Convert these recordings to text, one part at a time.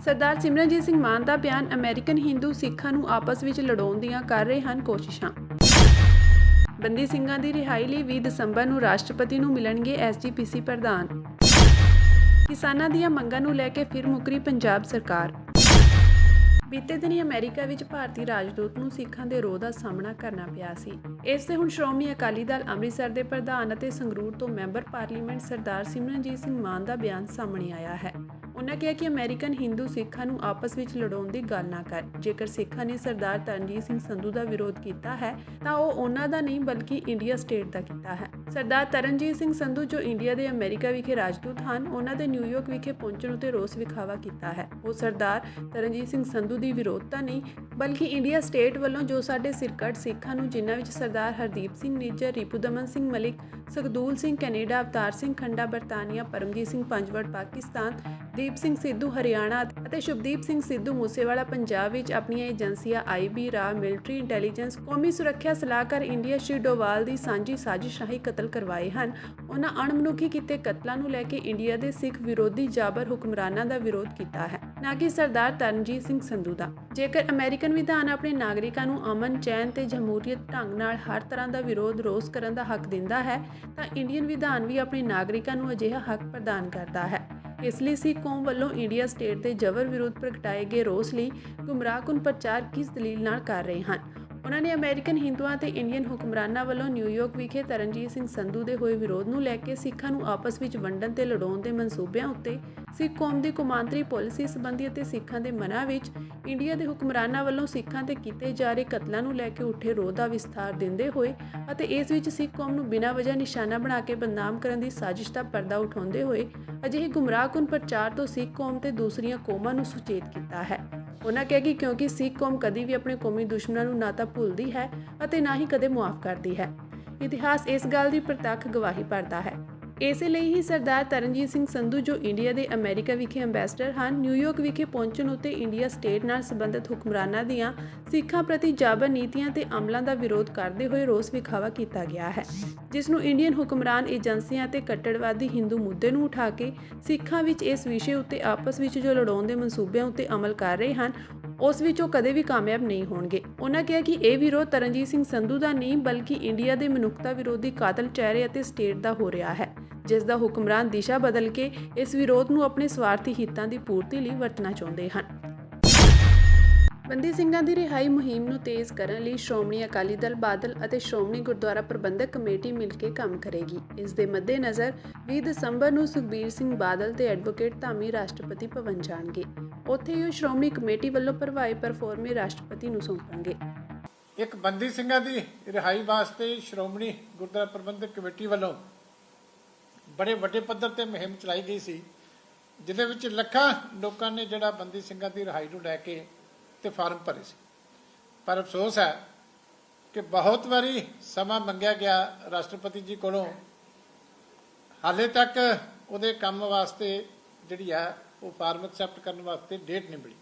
ਸਰਦਾਰ ਸਿਮਰਨਜੀਤ ਸਿੰਘ ਮਾਨ ਦਾ ਬਿਆਨ ਅਮਰੀਕਨ ਹਿੰਦੂ ਸਿੱਖਾਂ ਨੂੰ ਆਪਸ ਵਿੱਚ ਲੜਾਉਣ ਦੀਆਂ ਕਰ ਰਹੇ ਹਨ ਕੋਸ਼ਿਸ਼ਾਂ। ਬੰਦੀ ਸਿੰਘਾਂ ਦੀ ਰਿਹਾਈ ਲਈ 20 ਦਸੰਬਰ ਨੂੰ ਰਾਸ਼ਟਰਪਤੀ ਨੂੰ ਮਿਲਣਗੇ ਐਸਜੀਪੀਸੀ ਪ੍ਰਧਾਨ। ਕਿਸਾਨਾਂ ਦੀਆਂ ਮੰਗਾਂ ਨੂੰ ਲੈ ਕੇ ਫਿਰ ਮੁੱਕਰੀ ਪੰਜਾਬ ਸਰਕਾਰ। ਬੀਤੇ ਦਿਨੀ ਅਮਰੀਕਾ ਵਿੱਚ ਭਾਰਤੀ ਰਾਜਦੂਤ ਨੂੰ ਸਿੱਖਾਂ ਦੇ ਰੋਹ ਦਾ ਸਾਹਮਣਾ ਕਰਨਾ ਪਿਆ ਸੀ। ਇਸ ਤੇ ਹੁਣ ਸ਼੍ਰੋਮਣੀ ਅਕਾਲੀ ਦਲ ਅੰਮ੍ਰਿਤਸਰ ਦੇ ਪ੍ਰਧਾਨ ਅਤੇ ਸੰਗਰੂਰ ਤੋਂ ਮੈਂਬਰ ਪਾਰਲੀਮੈਂਟ ਸਰਦਾਰ ਸਿਮਰਨਜੀਤ ਸਿੰਘ ਮਾਨ ਦਾ ਬਿਆਨ ਸਾਹਮਣੇ ਆਇਆ ਹੈ। ਉਨ੍ਹਾਂ ਕਿਹਾ ਕਿ ਅਮਰੀਕਨ ਹਿੰਦੂ ਸਿੱਖਾਂ ਨੂੰ ਆਪਸ ਵਿੱਚ ਲੜਾਉਣ ਦੀ ਗੱਲ ਨਾ ਕਰ। ਜੇਕਰ ਸਿੱਖਾਂ ਨੇ ਸਰਦਾਰ ਤਰਨਜੀਤ ਸਿੰਘ ਸੰਧੂ ਦਾ ਵਿਰੋਧ ਕੀਤਾ ਹੈ ਤਾਂ ਉਹ ਉਹਨਾਂ ਦਾ ਨਹੀਂ ਬਲਕਿ ਇੰਡੀਆ ਸਟੇਟ ਦਾ ਕੀਤਾ ਹੈ। ਸਰਦਾਰ ਤਰਨਜੀਤ ਸਿੰਘ ਸੰਧੂ ਜੋ ਇੰਡੀਆ ਦੇ ਅਮਰੀਕਾ ਵਿਖੇ ਰਾਜਦੂਤ ਹਨ, ਉਹਨਾਂ ਦੇ ਨਿਊਯਾਰਕ ਵਿਖੇ ਪਹੁੰਚਣ ਉਤੇ ਰੋਸ ਵਿਖਾਵਾ ਕੀਤਾ ਹੈ। ਉਹ ਸਰਦਾਰ ਤਰਨਜੀਤ ਸਿੰਘ ਸੰਧੂ ਦੀ ਵਿਰੋਧਤਾ ਨਹੀਂ ਬਲਕਿ ਇੰਡੀਆ ਸਟੇਟ ਵੱਲੋਂ ਜੋ ਸਾਡੇ ਸਿਰਕੱਢ ਸਿੱਖਾਂ ਨੂੰ, ਜਿਨ੍ਹਾਂ ਵਿੱਚ ਸਰਦਾਰ ਹਰਦੀਪ ਸਿੰਘ ਨਿੱਜਰ, ਰਿਪੁਦਮਨ ਸਿੰਘ ਮਲਿਕ, ਸੁਖਦੂਲ ਸਿੰਘ ਕੈਨੇਡਾ, ਅਵਤਾਰ ਸਿੰਘ ਖੰਡਾ ਬਰਤਾਨੀਆ, ਪਰਮਜੀਤ ਸਿੰਘ ਪੰਜਵੜ ਪਾਕਿਸਤਾਨ, ਦੀਪ ਸਿੰਘ ਸਿੱਧੂ ਹਰਿਆਣਾ ਅਤੇ ਸ਼ੁਭਦੀਪ ਸਿੰਘ ਸਿੱਧੂ ਮੂਸੇਵਾਲਾ ਪੰਜਾਬ ਵਿੱਚ ਆਪਣੀਆਂ ਏਜੰਸੀਆਂ IB, ਰਾਅ, ਮਿਲਟਰੀ ਇੰਟੈਲੀਜੈਂਸ, ਕੌਮੀ ਸੁਰੱਖਿਆ ਸਲਾਹਕਾਰ ਇੰਡੀਆ ਸ਼੍ਰੀ ਡੋਵਾਲ ਦੀ ਸਾਂਝੀ ਸਾਜ਼ਿਸ਼ ਰਾਹੀਂ ਕਤਲ ਕਰਵਾਏ ਹਨ। ਉਹਨਾਂ ਅਣਮਨੁੱਖੀ ਕੀਤੇ ਕਤਲਾਂ ਨੂੰ ਲੈ ਕੇ ਇੰਡੀਆ ਦੇ ਸਿੱਖ ਵਿਰੋਧੀ ਜਾਬਰ ਹੁਕਮਰਾਨਾਂ ਦਾ ਵਿਰੋਧ ਕੀਤਾ ਹੈ, ਨਾ ਕਿ ਸਰਦਾਰ ਤਰਨਜੀਤ ਸਿੰਘ ਸੰਧੂ ਦਾ। ਜੇਕਰ ਅਮਰੀਕਨ ਵਿਧਾਨ ਆਪਣੇ ਨਾਗਰਿਕਾਂ ਨੂੰ ਅਮਨ, ਚੈਨ ਤੇ ਜਮਹੂਰੀਅਤ ਢੰਗ ਨਾਲ ਹਰ ਤਰ੍ਹਾਂ ਦਾ ਵਿਰੋਧ ਰੋਸ ਕਰਨ ਦਾ ਹੱਕ ਦਿੰਦਾ ਹੈ ਤਾਂ ਇੰਡੀਅਨ ਵਿਧਾਨ ਵੀ ਆਪਣੇ ਨਾਗਰਿਕਾਂ ਨੂੰ ਅਜਿਹਾ ਹੱਕ ਪ੍ਰਦਾਨ ਕਰਦਾ ਹੈ। ਇਸ ਲਈ ਸਿੱਖ ਕੌਮ ਵੱਲੋਂ ਇੰਡੀਆ ਸਟੇਟ ਦੇ ਜਬਰ ਵਿਰੁੱਧ ਪ੍ਰਗਟਾਏ ਗਏ ਰੋਸ ਲਈ ਗੁੰਮਰਾਹਕੁਨ ਪ੍ਰਚਾਰ ਕਿਸ ਦਲੀਲ ਨਾਲ ਕਰ ਰਹੇ ਹਨ। ਉਹਨਾਂ ਨੇ ਅਮਰੀਕਨ ਹਿੰਦੂਆਂ ਤੇ ਇੰਡੀਅਨ ਹੁਕਮਰਾਨਾਂ ਵੱਲੋਂ ਨਿਊਯਾਰਕ ਵਿਖੇ ਤਰਨਜੀਤ ਸਿੰਘ ਸੰਧੂ ਦੇ ਹੋਏ ਵਿਰੋਧ ਨੂੰ ਲੈ ਕੇ ਸਿੱਖਾਂ ਨੂੰ ਆਪਸ ਵਿੱਚ ਵੰਡਣ ਤੇ ਲੜਾਉਣ ਦੇ ਮਨਸੂਬਿਆਂ ਉੱਤੇ, ਸਿੱਖ ਕੌਮ ਦੀ ਕੌਮਾਂਤਰੀ ਪਾਲਿਸੀ ਸੰਬੰਧੀ ਅਤੇ ਸਿੱਖਾਂ ਦੇ ਮਨਾਂ ਵਿੱਚ ਇੰਡੀਆ ਦੇ ਹੁਕਮਰਾਨਾਂ ਵੱਲੋਂ ਸਿੱਖਾਂ ਤੇ ਕੀਤੇ ਜਾ ਰਹੇ ਕਤਲਾਂ ਨੂੰ ਲੈ ਕੇ ਉੱਠੇ ਰੋਹ ਦਾ ਵਿਸਥਾਰ ਦਿੰਦੇ ਹੋਏ ਅਤੇ ਇਸ ਵਿੱਚ ਸਿੱਖ ਕੌਮ ਨੂੰ ਬਿਨਾਂ ਵਜ੍ਹਾ ਨਿਸ਼ਾਨਾ ਬਣਾ ਕੇ ਬਦਨਾਮ ਕਰਨ ਦੀ ਸਾਜ਼ਿਸ਼ ਦਾ ਪਰਦਾ ਉਠਾਉਂਦੇ ਹੋਏ ਅਜਿਹੇ ਗੁੰਮਰਾਹਕੁਨ ਪ੍ਰਚਾਰ ਤੋਂ ਸਿੱਖ ਕੌਮ ਤੇ ਦੂਸਰੀਆਂ ਕੌਮਾਂ ਨੂੰ ਸੁਚੇਤ ਕੀਤਾ ਹੈ। ਉਹਨਾਂ ਕਿਹਾ ਕਿ ਕਿਉਂਕਿ ਸਿੱਖ ਕੌਮ ਕਦੀ ਵੀ ਆਪਣੇ ਕੌਮੀ ਦੁਸ਼ਮਣਾਂ ਨੂੰ ਨਾ ਤਾਂ ਭੁੱਲਦੀ ਹੈ ਅਤੇ ਨਾ ਹੀ ਕਦੇ ਮੁਆਫ ਕਰਦੀ ਹੈ। ਇਤਿਹਾਸ ਇਸ ਗੱਲ ਦੀ ਪ੍ਰਤੱਖ ਗਵਾਹੀ ਭਰਦਾ ਹੈ। ਇਸੇ ਲਈ ਹੀ ਸਰਦਾਰ ਤਰਨਜੀਤ ਸਿੰਘ ਸੰਧੂ ਜੋ ਇੰਡੀਆ ਦੇ ਅਮਰੀਕਾ ਵਿਖੇ ਅੰਬੈਸਡਰ ਹਨ, ਨਿਊਯਾਰਕ ਵਿਖੇ ਪਹੁੰਚਣ ਉੱਤੇ ਇੰਡੀਆ ਸਟੇਟ ਨਾਲ ਸੰਬੰਧਿਤ ਹੁਕਮਰਾਨਾਂ ਦੀਆਂ ਸਿੱਖਾਂ ਪ੍ਰਤੀ ਜਾਬਰ ਨੀਤੀਆਂ ਤੇ ਅਮਲਾਂ ਦਾ ਵਿਰੋਧ ਕਰਦੇ ਹੋਏ ਰੋਸ ਵਿਖਾਵਾ ਕੀਤਾ ਗਿਆ ਹੈ, ਜਿਸ ਨੂੰ ਇੰਡੀਅਨ ਹੁਕਮਰਾਨ ਏਜੰਸੀਆਂ ਤੇ ਕੱਟੜਵਾਦੀ ਹਿੰਦੂ ਮੁੱਦੇ ਨੂੰ ਉਠਾ ਕੇ ਸਿੱਖਾਂ ਵਿੱਚ ਇਸ ਵਿਸ਼ੇ ਉੱਤੇ ਆਪਸ ਵਿੱਚ ਜੋ ਲੜਾਉਣ ਦੇ ਮਨਸੂਬਿਆਂ ਉੱਤੇ ਅਮਲ ਕਰ ਰਹੇ ਹਨ ਉਸ ਵਿੱਚ ਉਹ ਕਦੇ ਵੀ ਕਾਮਯਾਬ ਨਹੀਂ ਹੋਣਗੇ। ਉਹਨਾਂ ਕਿਹਾ ਕਿ ਇਹ ਵਿਰੋਧ ਤਰਨਜੀਤ ਸਿੰਘ ਸੰਧੂ ਦਾ ਨਹੀਂ ਬਲਕਿ ਇੰਡੀਆ ਦੇ ਮਨੁੱਖਤਾ ਵਿਰੋਧੀ ਕਾਤਲ ਚਿਹਰੇ ਅਤੇ ਸਟੇਟ ਦਾ ਹੋ ਰਿਹਾ ਹੈ, ਜਿਸ ਦਾ ਹੁਕਮਰਾਨ ਦਿਸ਼ਾ ਬਦਲ ਕੇ ਇਸ ਵਿਰੋਧ ਨੂੰ ਆਪਣੇ ਸਵਾਰਥੀ ਹਿੱਤਾਂ ਦੀ ਪੂਰਤੀ ਲਈ ਵਰਤਣਾ ਚਾਹੁੰਦੇ ਹਨ। ਬੰਦੀ ਸਿੰਘਾਂ ਦੀ ਰਿਹਾਈ ਮੁਹਿੰਮ ਨੂੰ ਤੇਜ਼ ਕਰਨ ਲਈ ਸ਼੍ਰੋਮਣੀ ਅਕਾਲੀ ਦਲ ਬਾਦਲ ਅਤੇ ਸ਼੍ਰੋਮਣੀ ਗੁਰਦੁਆਰਾ ਪ੍ਰਬੰਧਕ ਕਮੇਟੀ ਮਿਲ ਕੇ ਕੰਮ ਕਰੇਗੀ। ਇਸ ਦੇ ਮੱਦੇਨਜ਼ਰ 20 ਦਸੰਬਰ ਨੂੰ ਸੁਖਬੀਰ ਸਿੰਘ ਬਾਦਲ ਤੇ ਐਡਵੋਕੇਟ ਧਾਮੀ ਰਾਸ਼ਟਰਪਤੀ ਭਵਨ ਜਾਣਗੇ। ਉੱਥੇ ਹੀ ਉਹ ਸ਼੍ਰੋਮਣੀ ਕਮੇਟੀ ਵੱਲੋਂ ਭਰਵਾਏ ਪਰਫੋਰਮੇ ਰਾਸ਼ਟਰਪਤੀ ਨੂੰ ਸੌਂਪਣਗੇ। ਇੱਕ ਬੰਦੀ ਸਿੰਘਾਂ ਦੀ ਰਿਹਾਈ ਵਾਸਤੇ ਸ਼੍ਰੋਮਣੀ ਗੁਰਦੁਆਰਾ ਪ੍ਰਬੰਧਕ ਕਮੇਟੀ ਵੱਲੋਂ ਬੜੇ ਵੱਡੇ ਪੱਧਰ ਤੇ ਮੁਹਿੰਮ ਚਲਾਈ ਗਈ ਸੀ, ਜਿਹਦੇ ਵਿੱਚ ਲੱਖਾਂ ਲੋਕਾਂ ਨੇ ਜਿਹੜਾ ਬੰਦੀ ਸਿੰਘਾਂ ਦੀ ਰਿਹਾਈ ਨੂੰ ਲੈ ਕੇ ਤੇ ਫਾਰਮ ਭਰੇ ਸੀ। ਪਰ ਅਫਸੋਸ ਹੈ ਕਿ ਬਹੁਤ ਵਾਰੀ ਸਮਾਂ ਮੰਗਿਆ ਗਿਆ ਰਾਸ਼ਟਰਪਤੀ ਜੀ ਕੋਲੋਂ, ਹਾਲੇ ਤੱਕ ਉਹਦੇ ਕੰਮ ਵਾਸਤੇ ਜਿਹੜੀ ਆ ਉਹ ਫਾਰਮ ਐਕਸੈਪਟ ਕਰਨ ਵਾਸਤੇ ਡੇਟ ਨਹੀਂ ਮਿਲੀ।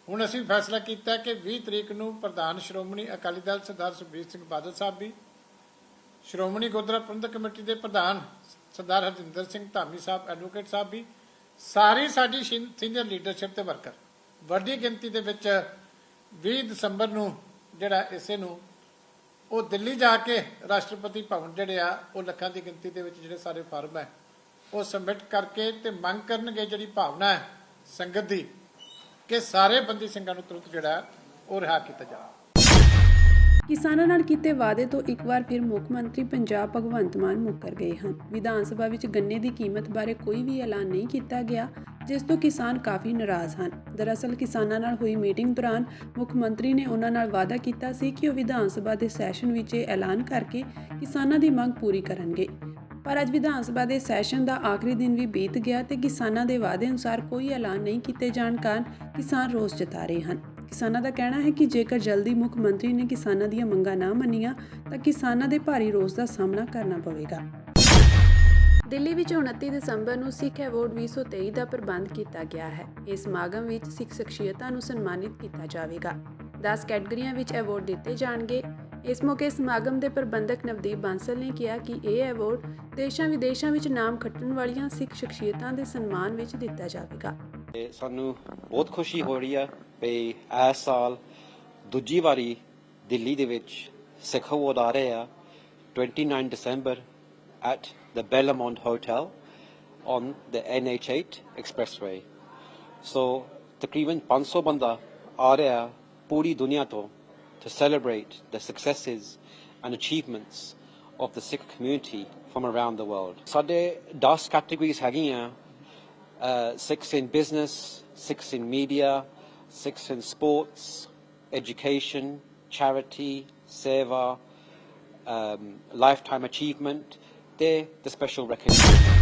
ਹੁਣ ਅਸੀਂ ਫੈਸਲਾ ਕੀਤਾ ਕਿ 20 ਤਰੀਕ ਨੂੰ ਪ੍ਰਧਾਨ ਸ਼੍ਰੋਮਣੀ ਅਕਾਲੀ ਦਲ ਸਰਦਾਰ ਸੁਖਬੀਰ ਸਿੰਘ ਬਾਦਲ ਸਾਹਿਬ ਵੀ, ਸ਼੍ਰੋਮਣੀ ਗੁਰਦੁਆਰਾ ਪ੍ਰਬੰਧਕ ਕਮੇਟੀ ਦੇ ਪ੍ਰਧਾਨ ਸਰਦਾਰ ਹਰਜਿੰਦਰ ਸਿੰਘ ਧਾਮੀ ਸਾਹਿਬ, ਐਡਵੋਕੇਟ ਸਾਹਿਬ ਵੀ, ਸਾਰੀ ਸਾਡੀ ਸੀਨੀਅਰ ਲੀਡਰਸ਼ਿਪ ਤੇ ਵਰਕਰ ਵੱਡੀ ਗਿਣਤੀ ਦੇ ਵਿੱਚ 20 ਦਸੰਬਰ ਨੂੰ ਜਿਹੜਾ ਇਸੇ ਨੂੰ ਉਹ ਦਿੱਲੀ ਜਾ ਕੇ ਰਾਸ਼ਟਰਪਤੀ ਭਵਨ ਜਿਹੜੇ ਆ ਉਹ ਲੱਖਾਂ ਦੀ ਗਿਣਤੀ ਦੇ ਵਿੱਚ ਜਿਹੜੇ ਸਾਰੇ ਫਾਰਮ ਹੈ ਉਹ ਸਬਮਿਟ ਕਰਕੇ ਤੇ ਮੰਗ ਕਰਨਗੇ, ਜਿਹੜੀ ਭਾਵਨਾ ਹੈ ਸੰਗਤ ਦੀ, ਕਿ ਸਾਰੇ ਬੰਦੀ ਸਿੰਘਾਂ ਨੂੰ ਤੁਰੰਤ ਜਿਹੜਾ ਉਹ ਰਿਹਾ ਕੀਤਾ ਜਾਵੇ। ਕਿਸਾਨਾਂ ਨਾਲ ਕੀਤੇ ਵਾਅਦੇ ਤੋਂ ਇੱਕ ਵਾਰ ਫਿਰ ਮੁੱਖ ਮੰਤਰੀ ਪੰਜਾਬ ਭਗਵੰਤ ਮਾਨ ਮੁੱਕਰ ਗਏ ਹਨ। ਵਿਧਾਨ ਸਭਾ ਵਿੱਚ ਗੰਨੇ ਦੀ ਕੀਮਤ ਬਾਰੇ ਕੋਈ ਵੀ ਐਲਾਨ ਨਹੀਂ ਕੀਤਾ ਗਿਆ, ਜਿਸ ਤੋਂ ਕਿਸਾਨ ਕਾਫੀ ਨਾਰਾਜ਼ ਹਨ। ਦਰਅਸਲ ਕਿਸਾਨਾਂ ਨਾਲ ਹੋਈ ਮੀਟਿੰਗ ਦੌਰਾਨ ਮੁੱਖ ਮੰਤਰੀ ਨੇ ਉਹਨਾਂ ਨਾਲ ਵਾਅਦਾ ਕੀਤਾ ਸੀ ਕਿ ਉਹ ਵਿਧਾਨ ਸਭਾ ਦੇ ਸੈਸ਼ਨ ਵਿੱਚ ਇਹ ਐਲਾਨ ਕਰਕੇ ਕਿਸਾਨਾਂ ਦੀ ਮੰਗ ਪੂਰੀ ਕਰਨਗੇ। ਪਰ ਅੱਜ ਵਿਧਾਨ ਸਭਾ ਦੇ ਸੈਸ਼ਨ ਦਾ ਆਖਰੀ ਦਿਨ ਵੀ ਬੀਤ ਗਿਆ ਤੇ ਕਿਸਾਨਾਂ ਦੇ ਵਾਅਦੇ ਅਨੁਸਾਰ ਕੋਈ ਐਲਾਨ ਨਹੀਂ ਕੀਤੇ ਜਾਣ ਕਾਰਨ ਕਿਸਾਨ ਰੋਸ ਜਤਾ ਰਹੇ ਹਨ। ਕਿਸਾਨਾਂ ਦਾ ਕਹਿਣਾ ਹੈ ਕਿ ਜੇਕਰ ਜਲਦੀ ਮੁੱਖ ਮੰਤਰੀ ਨੇ ਕਿਸਾਨਾਂ ਦੀਆਂ ਮੰਗਾਂ ਨਾ ਮੰਨੀਆਂ ਤਾਂ ਕਿਸਾਨਾਂ ਦੇ ਭਾਰੀ ਰੋਸ ਦਾ ਸਾਹਮਣਾ ਕਰਨਾ ਪਵੇਗਾ। ਦਿੱਲੀ ਵਿੱਚ 29 ਦਸੰਬਰ ਨੂੰ ਸਿੱਖ ਅਵਾਰਡ 2023 ਦਾ ਪ੍ਰਬੰਧ ਕੀਤਾ ਗਿਆ ਹੈ। ਇਸ ਸਮਾਗਮ ਵਿੱਚ ਸਿੱਖ ਸ਼ਖਸੀਅਤਾਂ ਨੂੰ ਸਨਮਾਨਿਤ ਕੀਤਾ ਜਾਵੇਗਾ। 10 ਕੈਟੇਗਰੀਆਂ ਵਿੱਚ ਅਵਾਰਡ ਦਿੱਤੇ ਜਾਣਗੇ। ਇਸ ਮੌਕੇ ਸਮਾਗਮ ਦੇ ਪ੍ਰਬੰਧਕ ਨਵਦੀਪ ਬਾਂਸਲ ਨੇ ਕਿਹਾ ਕਿ ਇਹ ਅਵਾਰਡ ਦੇਸ਼ਾਂ ਵਿਦੇਸ਼ਾਂ ਵਿੱਚ ਨਾਮ ਖੱਟਣ ਵਾਲੀਆਂ ਸਿੱਖ ਸ਼ਖਸੀਅਤਾਂ ਦੇ ਸਨਮਾਨ ਵਿੱਚ ਦਿੱਤਾ ਜਾਵੇਗਾ। ਤੇ ਸਾਨੂੰ ਬਹੁਤ ਖੁਸ਼ੀ ਹੋ ਰਹੀ ਹੈ ਵੀ ਇਸ ਸਾਲ ਦੂਜੀ ਵਾਰੀ ਦਿੱਲੀ ਦੇ ਵਿੱਚ ਸਿੱਖ ਅਵਾਰਡ ਆ ਰਹੇ ਆ 29 December at the Bellamont Hotel on the NH8 expressway. So ਤਕਰੀਬਨ 500 ਬੰਦਾ ਆ ਰਿਹਾ ਪੂਰੀ ਦੁਨੀਆ ਤੋਂ to celebrate the successes and achievements of the Sikh community from around the world. ਸਾਡੇ 10 categories ਹੈਗੀਆਂ Sikhs in business, Sikhs in media, Sikhs in sports, education, charity, seva, lifetime achievement, the special recognition.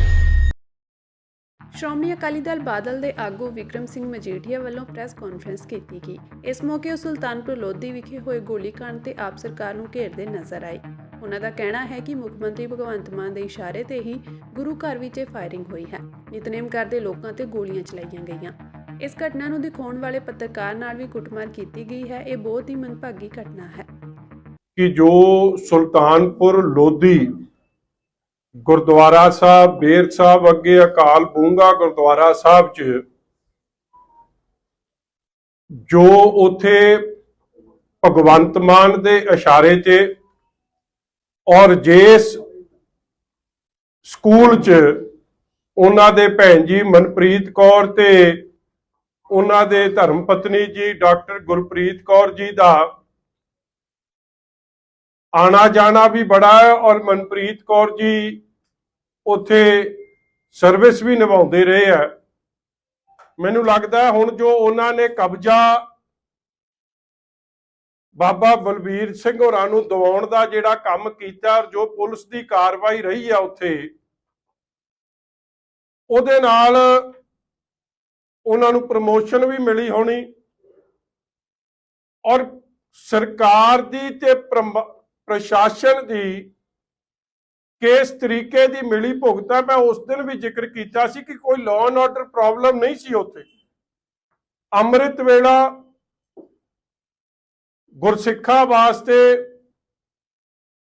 Shiromani Akali Dal Badal ਦੇ ਆਗੂ ਵਿਕਰਮ ਸਿੰਘ ਮਜੀਠੀਆ ਵੱਲੋਂ press conference ਕੀਤੀ ਗਈ। ਇਸ ਮੌਕੇ ਉਹ ਸੁਲਤਾਨਪੁਰ ਲੋਧੀ ਵਿਖੇ ਹੋਏ ਗੋਲੀकांड ਤੇ ਆਪ ਸਰਕਾਰ ਨੂੰ ਘੇਰਦੇ ਨਜ਼ਰ ਆਏ। ਉਹਨਾਂ ਦਾ ਕਹਿਣਾ ਹੈ ਕਿ ਮੁੱਖ ਮੰਤਰੀ ਭਗਵੰਤ ਮਾਨ ਦੇ ਇਸ਼ਾਰੇ ਤੇ ਹੀ ਗੁਰੂ ਘਰ ਵਿੱਚ ਇਹ ਫਾਇਰਿੰਗ ਹੋਈ ਹੈ। ਨਿਤਨੇਮ ਕਰਦੇ ਲੋਕਾਂ ਤੇ ਗੋਲੀਆਂ ਚਲਾਈਆਂ ਗਈਆਂ। ਇਸ ਘਟਨਾ ਨੂੰ ਦਿਖਾਉਣ ਵਾਲੇ ਪੱਤਰਕਾਰ ਨਾਲ ਵੀ ਕੁੱਟਮਾਰ ਕੀਤੀ ਗਈ ਹੈ। ਇਹ ਬਹੁਤ ਹੀ ਮੰਦਭਾਗੀ ਘਟਨਾ ਹੈ ਕਿ ਜੋ ਸੁਲਤਾਨਪੁਰ ਲੋਧੀ ਗੁਰਦੁਆਰਾ ਸਾਹਿਬ ਬੇਰ ਸਾਹਿਬ ਅੱਗੇ ਅਕਾਲ ਬੂੰਗਾ ਗੁਰਦੁਆਰਾ ਸਾਹਿਬ 'ਚ ਜੋ ਉਥੇ ਭਗਵੰਤ ਮਾਨ ਦੇ ਇਸ਼ਾਰੇ 'ਤੇ ਔਰ ਜਿਸ ਸਕੂਲ 'ਚ ਉਹਨਾਂ ਦੇ ਭੈਣ ਜੀ ਮਨਪ੍ਰੀਤ ਕੌਰ ਤੇ ਉਹਨਾਂ ਦੇ ਧਰਮ ਪਤਨੀ ਜੀ ਡਾਕਟਰ ਗੁਰਪ੍ਰੀਤ ਕੌਰ ਜੀ ਦਾ ਆਣਾ ਜਾਣਾ ਵੀ ਬੜਾ ਹੈ ਔਰ ਮਨਪ੍ਰੀਤ ਕੌਰ ਜੀ ਉੱਥੇ ਸਰਵਿਸ ਵੀ ਨਿਭਾਉਂਦੇ ਰਹੇ ਆ। ਮੈਨੂੰ ਲੱਗਦਾ ਹੁਣ ਜੋ ਉਹਨਾਂ ਨੇ ਕਬਜ਼ਾ ਬਾਬਾ ਬਲਬੀਰ ਸਿੰਘ ਹੋਰਾਂ ਨੂੰ ਦਿਵਾਉਣ ਦਾ ਜਿਹੜਾ ਕੰਮ ਕੀਤਾ ਔਰ ਜੋ ਪੁਲਿਸ ਦੀ ਕਾਰਵਾਈ ਰਹੀ ਆ ਉੱਥੇ ਉਹਦੇ ਨਾਲ ਉਹਨਾਂ ਨੂੰ ਪ੍ਰਮੋਸ਼ਨ ਵੀ ਮਿਲੀ ਹੋਣੀ ਔਰ ਸਰਕਾਰ ਦੀ ਤੇ ਪ੍ਰਸ਼ਾਸਨ ਦੀ ਕਿਸ ਤਰੀਕੇ ਦੀ ਮਿਲੀ ਭੁਗਤ ਹੈ। ਮੈਂ ਉਸ ਦਿਨ ਵੀ ਜ਼ਿਕਰ ਕੀਤਾ ਸੀ ਕਿ ਕੋਈ ਲਾਅ ਐਂਡ ਆਰਡਰ ਪ੍ਰੋਬਲਮ ਨਹੀਂ ਸੀ ਉੱਥੇ। ਅੰਮ੍ਰਿਤ ਵੇਲਾ ਗੁਰਸਿੱਖਾਂ ਵਾਸਤੇ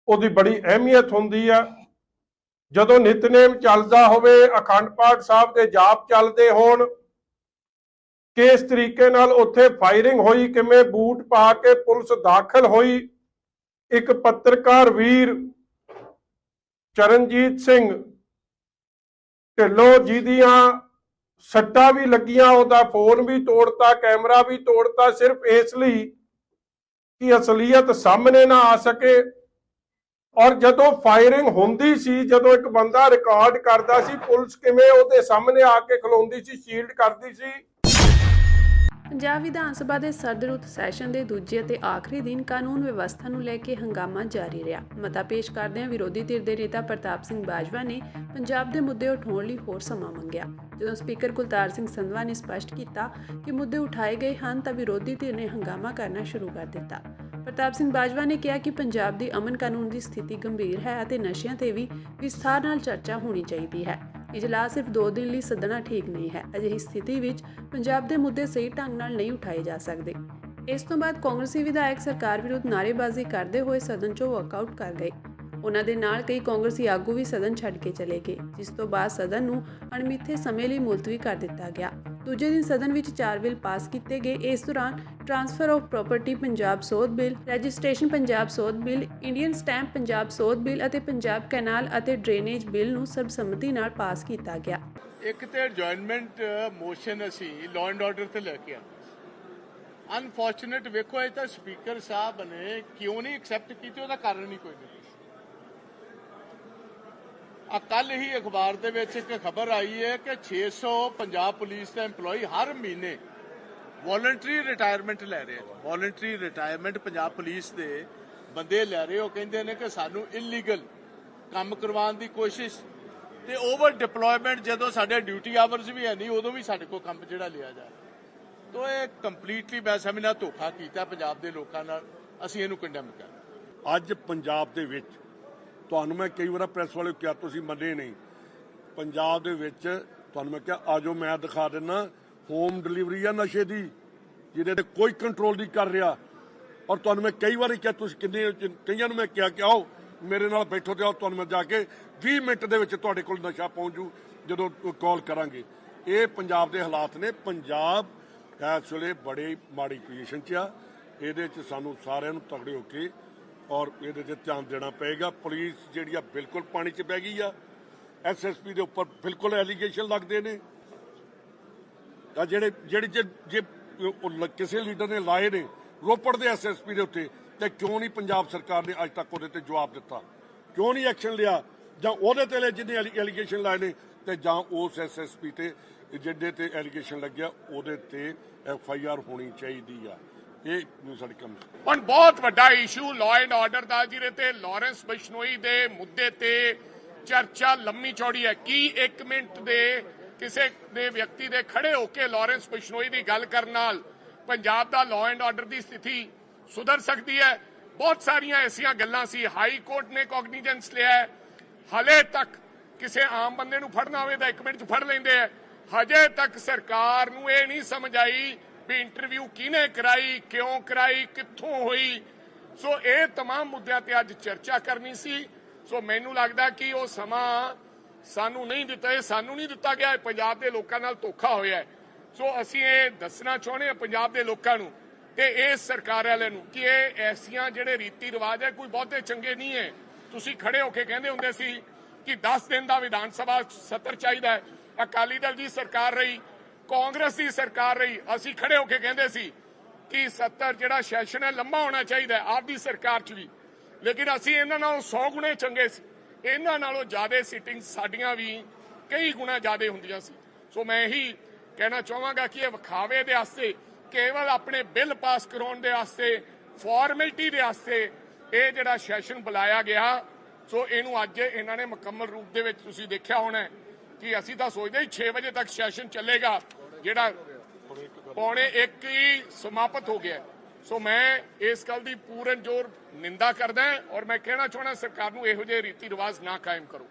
ਉਹਦੀ ਬੜੀ ਅਹਿਮੀਅਤ ਹੁੰਦੀ ਆ। ਜਦੋਂ ਨਿਤਨੇਮ ਚੱਲਦਾ ਹੋਵੇ, ਅਖੰਡ ਪਾਠ ਸਾਹਿਬ ਦੇ ਜਾਪ ਚੱਲਦੇ ਹੋਣ, ਕਿਸ ਤਰੀਕੇ ਨਾਲ ਉੱਥੇ ਫਾਇਰਿੰਗ ਹੋਈ, ਕਿਵੇਂ ਬੂਟ ਪਾ ਕੇ ਪੁਲਿਸ ਦਾਖਲ ਹੋਈ। ਇੱਕ ਪੱਤਰਕਾਰ ਵੀਰ ਚਰਨਜੀਤ ਸਿੰਘ ਢਿੱਲੋਂ ਜਿਹਦੀਆਂ ਸੱਟਾਂ ਵੀ ਲੱਗੀਆਂ, ਉਹਦਾ ਫੋਨ ਵੀ ਤੋੜਤਾ, ਕੈਮਰਾ ਵੀ ਤੋੜਤਾ, ਸਿਰਫ ਇਸ ਲਈ ਕਿ ਅਸਲੀਅਤ ਸਾਹਮਣੇ ਨਾ ਆ ਸਕੇ। ਔਰ ਜਦੋਂ ਫਾਇਰਿੰਗ ਹੁੰਦੀ ਸੀ, ਜਦੋਂ ਇੱਕ ਬੰਦਾ ਰਿਕਾਰਡ ਕਰਦਾ ਸੀ, ਪੁਲਿਸ ਕਿਵੇਂ ਉਹਦੇ ਸਾਹਮਣੇ ਆ ਕੇ ਖਲੋਂਦੀ ਸੀ, ਸ਼ੀਲਡ ਕਰਦੀ ਸੀ। ਪੰਜਾਬ ਵਿਧਾਨ ਸਭਾ ਦੇ ਸਰਦ-ਰੁੱਤ ਸੈਸ਼ਨ ਦੇ ਦੂਜੇ ਅਤੇ ਆਖਰੀ ਦਿਨ ਕਾਨੂੰਨ ਵਿਵਸਥਾ ਨੂੰ ਲੈ ਕੇ ਹੰਗਾਮਾ ਜਾਰੀ ਰਿਹਾ। ਮਤਾ ਪੇਸ਼ ਕਰਦਿਆਂ ਵਿਰੋਧੀ ਧਿਰ ਦੇ ਨੇਤਾ ਪ੍ਰਤਾਪ ਸਿੰਘ ਬਾਜਵਾ ਨੇ ਪੰਜਾਬ ਦੇ ਮੁੱਦੇ ਉਠਾਉਣ ਲਈ ਹੋਰ ਸਮਾਂ ਮੰਗਿਆ। ਜਦੋਂ ਸਪੀਕਰ ਕੁਲਤਾਰ ਸਿੰਘ ਸੰਧਵਾ ਨੇ ਸਪਸ਼ਟ ਕੀਤਾ ਕਿ ਮੁੱਦੇ ਉਠਾਏ ਗਏ ਹਨ ਤਾਂ ਵਿਰੋਧੀ ਧਿਰ ਨੇ ਹੰਗਾਮਾ ਕਰਨਾ ਸ਼ੁਰੂ ਕਰ ਦਿੱਤਾ। ਪ੍ਰਤਾਪ ਸਿੰਘ ਬਾਜਵਾ ਨੇ ਕਿਹਾ ਕਿ ਪੰਜਾਬ ਦੀ ਅਮਨ ਕਾਨੂੰਨ ਦੀ ਸਥਿਤੀ ਗੰਭੀਰ ਹੈ ਅਤੇ ਨਸ਼ਿਆਂ ਤੇ ਵੀ ਵਿਸਥਾਰ ਨਾਲ ਚਰਚਾ ਹੋਣੀ ਚਾਹੀਦੀ ਹੈ। ਇਜਲਾਸ ਸਿਰਫ 2 ਦਿਨ ਲਈ ਸੱਦਣਾ ਠੀਕ ਨਹੀਂ ਹੈ। ਅਜਿਹੀ ਸਥਿਤੀ ਵਿੱਚ ਪੰਜਾਬ ਦੇ ਮੁੱਦੇ ਸਹੀ ਢੰਗ ਨਾਲ ਨਹੀਂ ਉਠਾਏ ਜਾ ਸਕਦੇ। ਇਸ ਤੋਂ ਬਾਅਦ ਕਾਂਗਰਸੀ ਵਿਧਾਇਕ ਸਰਕਾਰ ਵਿਰੁੱਧ ਨਾਅਰੇਬਾਜ਼ੀ ਕਰਦੇ ਹੋਏ ਸਦਨ 'ਚੋਂ ਵਾਕਆਊਟ ਕਰ ਗਏ। ਉਹਨਾਂ ਦੇ ਨਾਲ ਕਈ ਕਾਂਗਰਸੀ ਆਗੂ ਵੀ ਸਦਨ ਛੱਡ ਕੇ ਚਲੇ ਗਏ, ਜਿਸ ਤੋਂ ਬਾਅਦ ਸਦਨ ਨੂੰ ਅਣਮਿੱਥੇ ਸਮੇਂ ਲਈ ਮੁਲਤਵੀ ਕਰ ਦਿੱਤਾ ਗਿਆ। ਦੂਜੇ ਦਿਨ ਸਦਨ ਵਿੱਚ 4 ਬਿੱਲ ਪਾਸ ਕੀਤੇ ਗਏ। ਇਸ ਦੌਰਾਨ ਟ੍ਰਾਂਸਫਰ ਆਫ ਪ੍ਰਾਪਰਟੀ ਪੰਜਾਬ ਸੋਧ ਬਿੱਲ, ਰਜਿਸਟ੍ਰੇਸ਼ਨ ਪੰਜਾਬ ਸੋਧ ਬਿੱਲ, ਇੰਡੀਅਨ ਸਟੈਂਪ ਪੰਜਾਬ ਸੋਧ ਬਿੱਲ ਅਤੇ ਪੰਜਾਬ ਕੈਨਾਲ ਅਤੇ ਡਰੇਨੇਜ ਬਿੱਲ ਨੂੰ ਸਰਬਸੰਮਤੀ ਨਾਲ ਪਾਸ ਕੀਤਾ ਗਿਆ। ਇੱਕ ਤੇ ਐਡਜੋਇਨਮੈਂਟ ਮੋਸ਼ਨ ਅਸੀਂ ਲਾਅ ਐਂਡ ਆਰਡਰ ਤੇ ਲੈ ਕੇ ਆ। ਅਨਫੋਰਚੂਨੇਟ ਵੇਖੋ, ਇਹ ਤਾਂ ਸਪੀਕਰ ਸਾਹਿਬ ਨੇ ਕਿਉਂ ਨਹੀਂ ਐਕਸੈਪਟ ਕੀਤੀ, ਉਹਦਾ ਕਾਰਨ ਹੀ ਕੋਈ ਨਹੀਂ। ਕੱਲ ਹੀ ਅਖਬਾਰ ਦੇ ਵਿੱਚ ਇੱਕ ਖਬਰ ਆਈ ਹੈ ਕਿ 600 ਪੰਜਾਬ ਪੁਲਿਸ ਦਾ EMPLOYE ਹਰ ਮਹੀਨੇ ਵੋਲੰਟਰੀ ਰਿਟਾਇਰਮੈਂਟ ਲੈ ਰਹੇ ਆ। ਵੋਲੰਟਰੀ ਰਿਟਾਇਰਮੈਂਟ ਪੰਜਾਬ ਪੁਲਿਸ ਦੇ ਬੰਦੇ ਲੈ ਰਹੇ। ਉਹ ਕਹਿੰਦੇ ਨੇ ਕਿ ਸਾਨੂੰ ਇਲੀਗਲ ਕੰਮ ਕਰਵਾਉਣ ਦੀ ਕੋਸ਼ਿਸ਼ ਤੇ ਓਵਰ ਡਿਪਲੋਇਮੈਂਟ, ਜਦੋਂ ਸਾਡੇ ਡਿਊਟੀ ਆਵਰਸ ਵੀ ਹੈ ਨਹੀਂ ਉਦੋਂ ਵੀ ਸਾਡੇ ਕੋਲ ਕੰਮ ਜਿਹੜਾ ਲਿਆ ਜਾ ਰਿਹਾ। ਤੋ ਇਹ ਕੰਪਲੀਟਲੀ ਮੈਂ ਸਮਝਦਾ ਧੋਖਾ ਕੀਤਾ ਪੰਜਾਬ ਦੇ ਲੋਕਾਂ ਨਾਲ। ਅਸੀਂ ਇਹਨੂੰ ਕੰਡੈਮ ਕਰ। ਅੱਜ ਪੰਜਾਬ ਦੇ ਵਿੱਚ ਤੁਹਾਨੂੰ ਮੈਂ ਕਈ ਵਾਰ ਪ੍ਰੈਸ ਵਾਲੇ ਕਿਹਾ, ਤੁਸੀਂ ਮੰਨੇ ਨਹੀਂ। ਪੰਜਾਬ ਦੇ ਵਿੱਚ ਤੁਹਾਨੂੰ ਮੈਂ ਕਿਹਾ ਆਜੋ ਮੈਂ ਦਿਖਾ ਦਿੰਦਾ, ਹੋਮ ਡਿਲੀਵਰੀ ਆ ਨਸ਼ੇ ਦੀ, ਜਿਹਦੇ ਤੇ ਕੋਈ ਕੰਟਰੋਲ ਨਹੀਂ ਕਰ ਰਿਹਾ। ਔਰ ਤੁਹਾਨੂੰ ਮੈਂ ਕਈ ਵਾਰੀ ਕਿਹਾ, ਤੁਸੀਂ ਕਈਆਂ ਨੂੰ ਮੈਂ ਕਿਹਾ ਕਿ ਆਓ ਮੇਰੇ ਨਾਲ ਬੈਠੋ ਤੇ ਆਓ, ਤੁਹਾਨੂੰ ਮੈਂ ਜਾ ਕੇ 20 ਮਿੰਟ ਦੇ ਵਿੱਚ ਤੁਹਾਡੇ ਕੋਲ ਨਸ਼ਾ ਪਹੁੰਚ ਜੂ ਜਦੋਂ ਕਾਲ ਕਰਾਂਗੇ। ਇਹ ਪੰਜਾਬ ਦੇ ਹਾਲਾਤ ਨੇ। ਪੰਜਾਬ ਇਸ ਵੇਲੇ ਬੜੀ ਮਾੜੀ ਪੋਜੀਸ਼ਨ 'ਚ ਆ। ਇਹਦੇ 'ਚ ਸਾਨੂੰ ਸਾਰਿਆਂ ਨੂੰ ਤਗੜੇ ਹੋ ਕੇ ਔਰ ਇਹਦੇ 'ਤੇ ਧਿਆਨ ਦੇਣਾ ਪਏਗਾ। ਪੁਲਿਸ ਜਿਹੜੀ ਆ ਬਿਲਕੁਲ ਪਾਣੀ 'ਚ ਬਹਿ ਗਈ ਆ। SSP ਦੇ ਉੱਪਰ ਬਿਲਕੁਲ ਐਲੀਗੇਸ਼ਨ ਲੱਗਦੇ ਨੇ। ਆ ਜਿਹੜੇ ਜੇ ਕਿਸੇ ਲੀਡਰ ਨੇ ਲਾਏ ਨੇ ਰੋਪੜ ਦੇ SSP ਦੇ ਉੱਤੇ, ਤੇ ਕਿਉਂ ਨਹੀਂ ਪੰਜਾਬ ਸਰਕਾਰ ਨੇ ਅੱਜ ਤੱਕ ਉਹਦੇ ਤੇ ਜਵਾਬ ਦਿੱਤਾ? ਕਿਉਂ ਨਹੀਂ ਐਕਸ਼ਨ ਲਿਆ? ਜਾਂ ਉਹਦੇ ਤੇ ਜਿਹਨੇ ਐਲੀਗੇਸ਼ਨ ਲਾਏ ਨੇ, ਤੇ ਜਾਂ ਉਸ SSP ਤੇ ਜਿਹਦੇ ਤੇ ਐਲੀਗੇਸ਼ਨ ਲੱਗਿਆ ਉਹਦੇ ਤੇ FIR ਹੋਣੀ ਚਾਹੀਦੀ ਆ। ਇਹ ਸਾਡੀ ਕੰਮ। ਹੁਣ ਬਹੁਤ ਵੱਡਾ ਇਸ਼ੂ ਲਾਅ ਐਂਡ ਆਰਡਰ ਦਾ, ਜਿਹਦੇ ਤੇ ਲਾਰੈਂਸ ਬਿਸ਼ਨੋਈ ਦੇ ਮੁੱਦੇ ਤੇ ਚਰਚਾ ਲੰਮੀ ਚੌੜੀ ਹੈ। ਕੀ 1 ਮਿੰਟ ਦੇ ਕਿਸੇ ਦੇ ਵਿਅਕਤੀ ਦੇ ਖੜੇ ਹੋ ਕੇ ਲਾਰੈਂਸ ਬਿਸ਼ਨੋਈ ਦੀ ਗੱਲ ਕਰਨ ਨਾਲ ਪੰਜਾਬ ਦਾ ਲਾਅ ਐਂਡ ਆਰਡਰ ਦੀ ਸਥਿਤੀ ਸੁਧਰ ਸਕਦੀ ਹੈ? ਬਹੁਤ ਸਾਰੀਆਂ ਐਸੀਆਂ ਗੱਲਾਂ ਸੀ। ਹਾਈ ਕੋਰਟ ਨੇ ਕੌਗਨੀਜੈਂਸ ਲਿਆ ਹੈ। ਹਲੇ ਤੱਕ ਕਿਸੇ ਆਮ ਬੰਦੇ ਨੂੰ ਫੜਨਾ ਹੋਵੇ ਤਾਂ 1 ਮਿੰਟ 'ਚ ਫੜ ਲੈਂਦੇ ਆ। ਹਜੇ ਤੱਕ ਸਰਕਾਰ ਨੂੰ ਇਹ ਨਹੀਂ ਸਮਝ ਆਈ ਵੀ ਇੰਟਰਵਿਊ ਕਿਹਨੇ ਕਰਾਈ, ਕਿਉਂ ਕਰਾਈ, ਕਿੱਥੋਂ ਹੋਈ। ਸੋ ਇਹ तमाम ਮੁੱਦਿਆਂ ਤੇ ਅੱਜ ਚਰਚਾ ਕਰਨੀ ਸੀ। ਸੋ ਮੈਨੂੰ ਲੱਗਦਾ ਕਿ ਉਹ ਸਮਾਂ ਸਾਨੂੰ ਨਹੀਂ ਦਿੱਤਾ, ਇਹ ਸਾਨੂੰ ਨਹੀਂ ਦਿੱਤਾ ਗਿਆ, ਪੰਜਾਬ ਦੇ ਲੋਕਾਂ ਨਾਲ ਧੋਖਾ ਹੋਇਆ ਹੈ। ਸੋ ਅਸੀਂ ਇਹ ਦੱਸਣਾ ਚਾਹੁੰਦੇ ਹਾਂ ਪੰਜਾਬ ਦੇ ਲੋਕਾਂ ਨੂੰ ਤੇ ਇਸ ਸਰਕਾਰ ਵਾਲਿਆਂ ਨੂੰ ਕਿ ਇਹ ਐਸੀਆਂ ਜਿਹੜੇ ਰੀਤੀ ਰਿਵਾਜ ਹੈ ਕੋਈ ਬਹੁਤੇ ਚੰਗੇ ਨਹੀਂ ਹੈ। ਤੁਸੀਂ ਖੜੇ ਹੋ ਕੇ ਕਹਿੰਦੇ ਹੁੰਦੇ ਸੀ ਕਿ 10 ਦਿਨ ਦਾ ਵਿਧਾਨ ਸਭਾ ਸੱਤਰ ਚਾਹੀਦਾ ਹੈ। ਅਕਾਲੀ ਦਲ ਦੀ ਸਰਕਾਰ ਰਹੀ, ਕਾਂਗਰਸ ਦੀ ਸਰਕਾਰ ਰਹੀ, ਅਸੀਂ ਖੜੇ ਹੋ ਕੇ ਕਹਿੰਦੇ ਸੀ ਕਿ 70 ਜਿਹੜਾ ਸੈਸ਼ਨ ਹੈ ਲੰਮਾ ਹੋਣਾ ਚਾਹੀਦਾ ਹੈ, ਆਪ ਦੀ ਸਰਕਾਰ 'ਚ ਵੀ। ਲੇਕਿਨ ਅਸੀਂ ਇਹਨਾਂ ਨਾਲੋਂ 100 ਗੁਣੇ ਚੰਗੇ ਸੀ। ਇਹਨਾਂ ਨਾਲੋਂ ਜ਼ਿਆਦਾ ਸੀਟਿੰਗ ਸਾਡੀਆਂ ਵੀ ਕਈ ਗੁਣਾ ਜ਼ਿਆਦਾ ਹੁੰਦੀਆਂ ਸੀ। ਸੋ ਮੈਂ ਇਹੀ ਕਹਿਣਾ ਚਾਹਾਂਗਾ ਕਿ ਇਹ ਵਿਖਾਵੇ ਦੇ ਵਾਸਤੇ, ਕੇਵਲ ਆਪਣੇ ਬਿੱਲ ਪਾਸ ਕਰਾਉਣ ਦੇ ਵਾਸਤੇ, ਫਾਰਮੈਲਿਟੀ ਦੇ ਵਾਸਤੇ ਇਹ ਜਿਹੜਾ ਸੈਸ਼ਨ ਬੁਲਾਇਆ ਗਿਆ। ਸੋ ਇਹਨੂੰ ਅੱਜ ਇਹਨਾਂ ਨੇ ਮੁਕੰਮਲ ਰੂਪ ਦੇ ਵਿੱਚ ਤੁਸੀਂ ਦੇਖਿਆ ਹੋਣਾ ਕਿ ਅਸੀਂ ਤਾਂ ਸੋਚਦੇ ਹੀ 6 ਵਜੇ ਤੱਕ ਸੈਸ਼ਨ ਚੱਲੇਗਾ, ਜਿਹੜਾ 1:45 ਹੀ ਸਮਾਪਤ ਹੋ ਗਿਆ। ਸੋ ਮੈਂ ਇਸ ਗੱਲ ਦੀ ਪੂਰਨ ਜ਼ੋਰ ਨਿੰਦਾ ਕਰਦਾ ਔਰ ਮੈਂ ਕਹਿਣਾ ਚਾਹੁੰਦਾ ਸਰਕਾਰ ਨੂੰ ਇਹੋ ਜਿਹੇ ਰੀਤੀ ਰਿਵਾਜ ਨਾ ਕਾਇਮ ਕਰੋ।